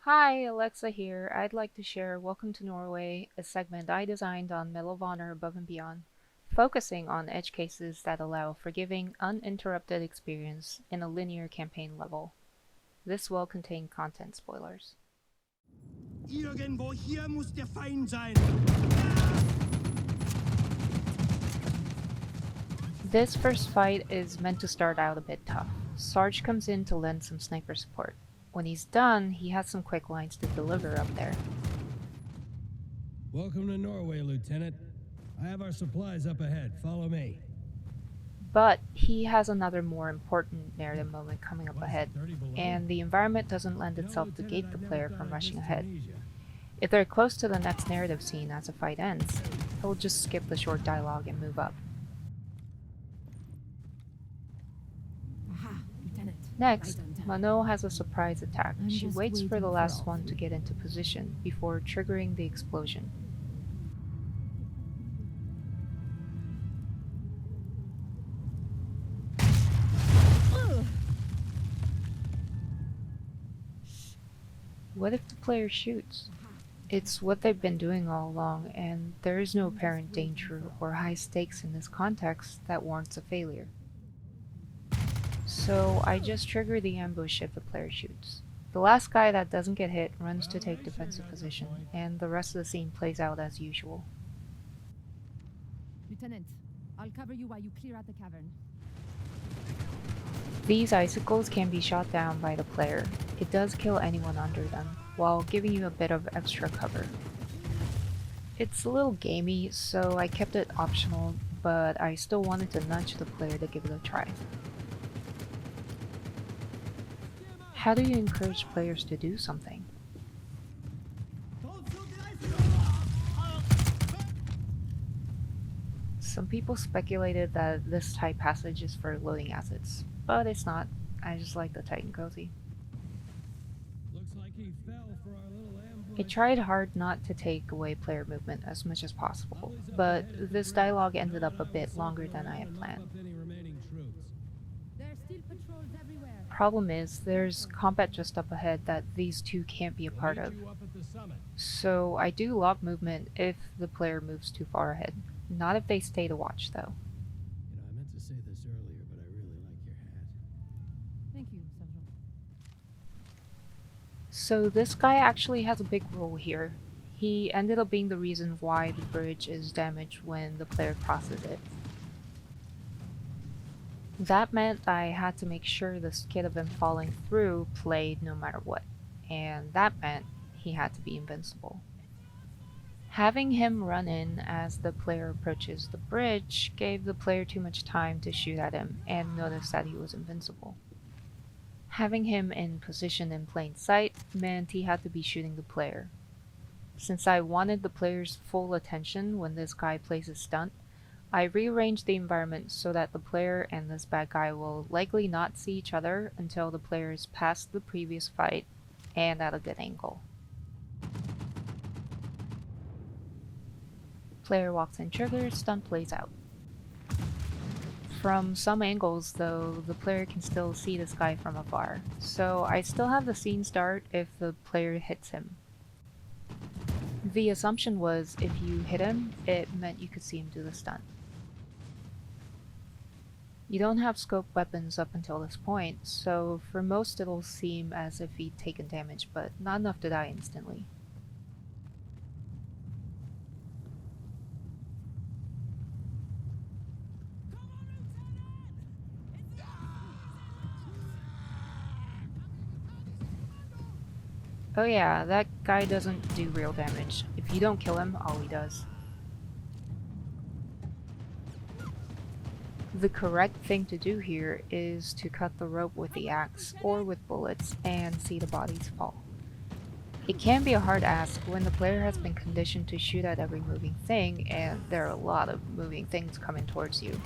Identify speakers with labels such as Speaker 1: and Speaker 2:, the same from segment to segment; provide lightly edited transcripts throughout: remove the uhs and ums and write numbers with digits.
Speaker 1: Hi, Alexa here. I'd like to share Welcome to Norway, a segment I designed on Medal of Honor Above and Beyond, focusing on edge cases that allow forgiving, uninterrupted experience in a linear campaign level. This will contain content spoilers.
Speaker 2: Irgendwo hier muss der Feind sein.
Speaker 1: This first fight is meant to start out a bit tough. Sarge comes in to lend some sniper support. When he's done, he has some quick lines to deliver up there.
Speaker 2: Welcome to Norway, Lieutenant. I have our supplies up ahead. Follow me.
Speaker 1: But he has another more important narrative moment coming up ahead, and the environment doesn't lend itself to gate the player from rushing ahead. If they're close to the next narrative scene as the fight ends, he'll just skip the short dialogue and move up.
Speaker 3: Aha, Lieutenant.
Speaker 1: Next,
Speaker 3: Right on time.
Speaker 1: Mano has a surprise attack.
Speaker 3: I'm
Speaker 1: She
Speaker 3: just
Speaker 1: waits for
Speaker 3: waiting
Speaker 1: the
Speaker 3: for
Speaker 1: last
Speaker 3: all
Speaker 1: one
Speaker 3: of
Speaker 1: to
Speaker 3: you.
Speaker 1: get into position before triggering the explosion. What if the player shoots? It's what they've been doing all along, and there is no apparent danger or high stakes in this context that warrants a failure. So I just trigger the ambush if the player shoots. The last guy that doesn't get hit runs to take defensive position, and the rest of the scene plays out as usual.
Speaker 3: Lieutenant, I'll cover you while you clear out the cavern.
Speaker 1: These icicles can be shot down by the player. It does kill anyone under them, while giving you a bit of extra cover. It's a little gamey, so I kept it optional, but I still wanted to nudge the player to give it a try. How do you encourage players to do something? Some people speculated that this type passage is for loading assets, but it's not. I just like the tight and cozy.
Speaker 2: Looks like he fell for our little ambush.
Speaker 1: I tried hard not to take away player movement as much as possible, but this dialogue ended up a bit longer than I had planned.
Speaker 2: Any remaining troops.
Speaker 3: There are still patrols everywhere.
Speaker 1: Problem is, there's combat just up ahead that these two can't be a part of.
Speaker 2: You up at the summit.
Speaker 1: So I do log movement if the player moves too far ahead. Not if they stay to watch, though.
Speaker 2: You know, I meant to say this earlier, but I really like your hat.
Speaker 3: Thank you, Sergeant.
Speaker 1: So this guy actually has a big role here. He ended up being the reason why the bridge is damaged when the player crosses it. That meant I had to make sure the skid of him falling through played no matter what, and that meant he had to be invincible. Having him run in as the player approaches the bridge gave the player too much time to shoot at him and notice that he was invincible. Having him in position in plain sight meant he had to be shooting the player. Since I wanted the player's full attention when this guy plays a stunt, I rearranged the environment so that the player and this bad guy will likely not see each other until the player is past the previous fight and at a good angle. Player walks in trigger, stunt plays out. From some angles though, the player can still see this guy from afar, so I still have the scene start if the player hits him. The assumption was if you hit him, it meant you could see him do the stunt. You don't have scoped weapons up until this point, so for most it'll seem as if he'd taken damage, but not enough to die instantly. Oh yeah, that guy doesn't do real damage. If you don't kill him, all he does. The correct thing to do here is to cut the rope with the axe or with bullets and see the bodies fall. It can be a hard ask when the player has been conditioned to shoot at every moving thing and there are a lot of moving things coming towards you.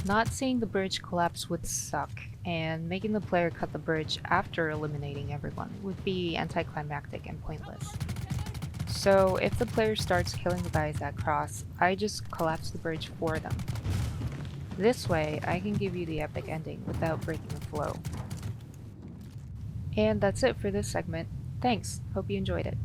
Speaker 1: Not seeing the bridge collapse would suck, and making the player cut the bridge after eliminating everyone would be anticlimactic and pointless. So if the player starts killing the guys that cross, I just collapse the bridge for them. This way, I can give you the epic ending without breaking the flow. And that's it for this segment. Thanks. Hope you enjoyed it.